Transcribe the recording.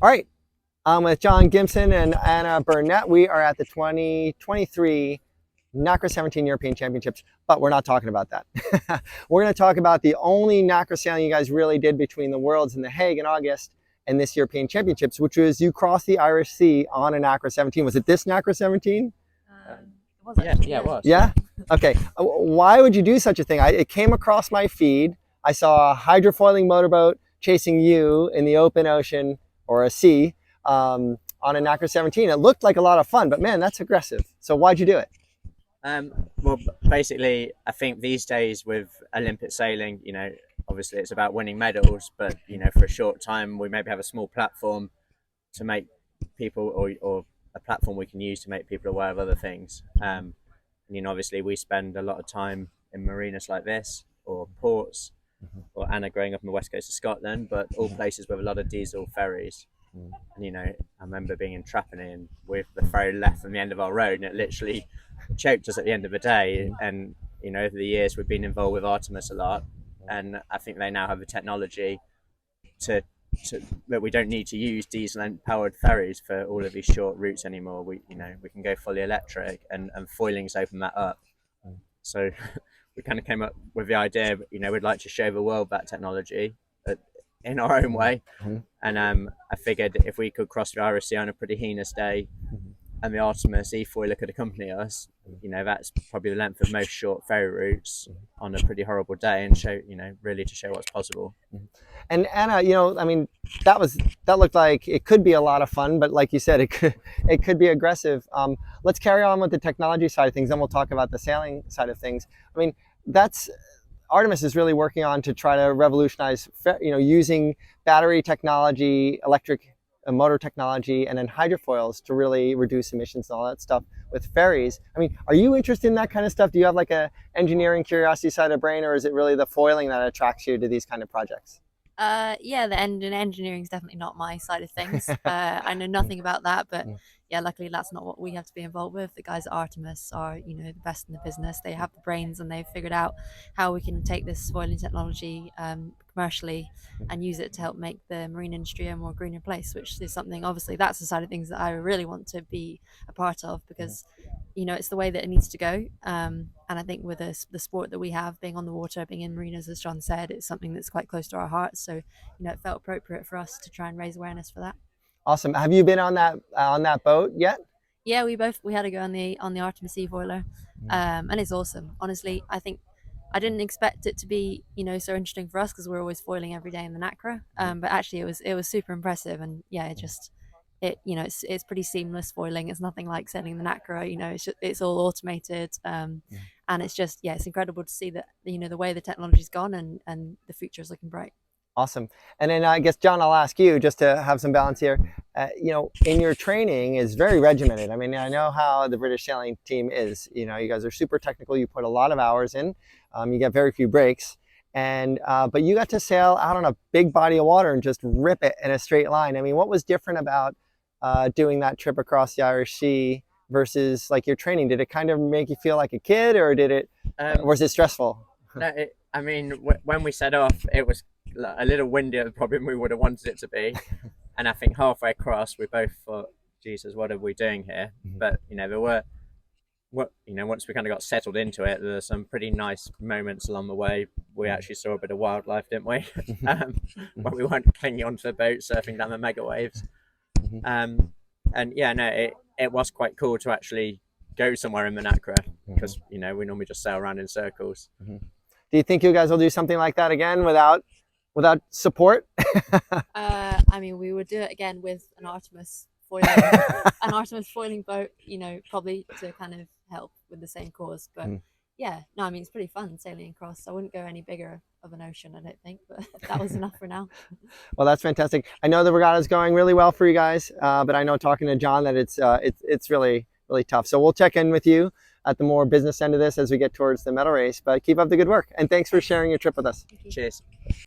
All right, with John Gimson and Anna Burnet. We are at the 2023 Nacra 17 European Championships, but we're not talking about that. We're going to talk about the only Nacra sailing you guys really did between the Worlds in The Hague in August and this European Championships, which was you crossed the Irish Sea on a Nacra 17. Was it this Nacra 17? It was actually, Yeah, it was. Yeah? Okay. Why would you do such a thing? It came across my feed. I saw a hydrofoiling motorboat chasing you in the open ocean or a sea on a Nacra 17. It looked like a lot of fun, but man, that's aggressive. So why'd you do it? Well, basically, I think these days with Olympic sailing, obviously it's about winning medals, but, for a short time, we maybe have a small platform to make people or a platform we can use to make people aware of other things. Obviously we spend a lot of time in marinas like this or ports, or Anna growing up on the west coast of Scotland, but all places with a lot of diesel ferries. And I remember being in Trapani and with the ferry left from the end of our road, and it literally choked us at the end of the day. And over the years we've been involved with Artemis a lot, and I think they now have the technology to that we don't need to use diesel powered ferries for all of these short routes anymore. We can go fully electric, and foiling's opened that up. So we kind of came up with the idea, we'd like to show the world that technology in our own way. And I figured if we could cross the Irish Sea on a pretty heinous day, and the Artemis e-foiler could accompany us, that's probably the length of most short ferry routes on a pretty horrible day, and show, really to show what's possible. And Anna, that looked like it could be a lot of fun, but like you said, it could be aggressive. Let's carry on with the technology side of things, then we'll talk about the sailing side of things. That's Artemis is really working on to try to revolutionize, using battery technology, electric motor technology, and then hydrofoils to really reduce emissions and all that stuff with ferries. Are you interested in that kind of stuff? Do you have like a engineering curiosity side of brain, or is it really the foiling that attracts you to these kind of projects? Yeah, the engineering is definitely not my side of things. I know nothing about that, but yeah, luckily that's not what we have to be involved with. The guys at Artemis are, the best in the business. They have the brains, and they've figured out how we can take this foiling technology commercially and use it to help make the marine industry a more greener place, which is something, obviously, that's the side of things that I really want to be a part of, because it's the way that it needs to go. And I think with the sport that we have, being on the water, being in marinas, as John said, it's something that's quite close to our hearts. So, it felt appropriate for us to try and raise awareness for that. Awesome. Have you been on that boat yet? Yeah, we had to go on the Artemis Sea foiler, and it's awesome. Honestly, I think I didn't expect it to be so interesting for us, because we're always foiling every day in the Nacra. But actually, it was super impressive, and yeah, it's pretty seamless foiling. It's nothing like sailing the Nacra. It's all automated, and it's incredible to see that the way the technology's gone, and the future is looking bright. Awesome. And then I guess, John, I'll ask you, just to have some balance here. In your training is very regimented. I know how the British sailing team is. You guys are super technical. You put a lot of hours in. You get very few breaks. And but you got to sail out on a big body of water and just rip it in a straight line. What was different about doing that trip across the Irish Sea versus like your training? Did it kind of make you feel like a kid, or was it stressful? No, when we set off, it was a little windier than probably we would have wanted it to be. And I think halfway across, we both thought, Jesus, what are we doing here? But, there were, once we kind of got settled into it, there were some pretty nice moments along the way. We actually saw a bit of wildlife, didn't we? When we weren't clinging onto the boat, surfing down the mega waves. And yeah, no, it was quite cool to actually go somewhere in the Nacra, because, we normally just sail around in circles. Do you think you guys will do something like that again without support? We would do it again with an Artemis foiling boat, probably to kind of help with the same cause. But yeah, no, it's pretty fun sailing across. I wouldn't go any bigger of an ocean, I don't think, but that was enough for now. Well, that's fantastic. I know the regatta is going really well for you guys, but I know, talking to John, that it's really, really tough. So we'll check in with you at the more business end of this as we get towards the medal race. But keep up the good work, and thanks for sharing your trip with us. Cheers.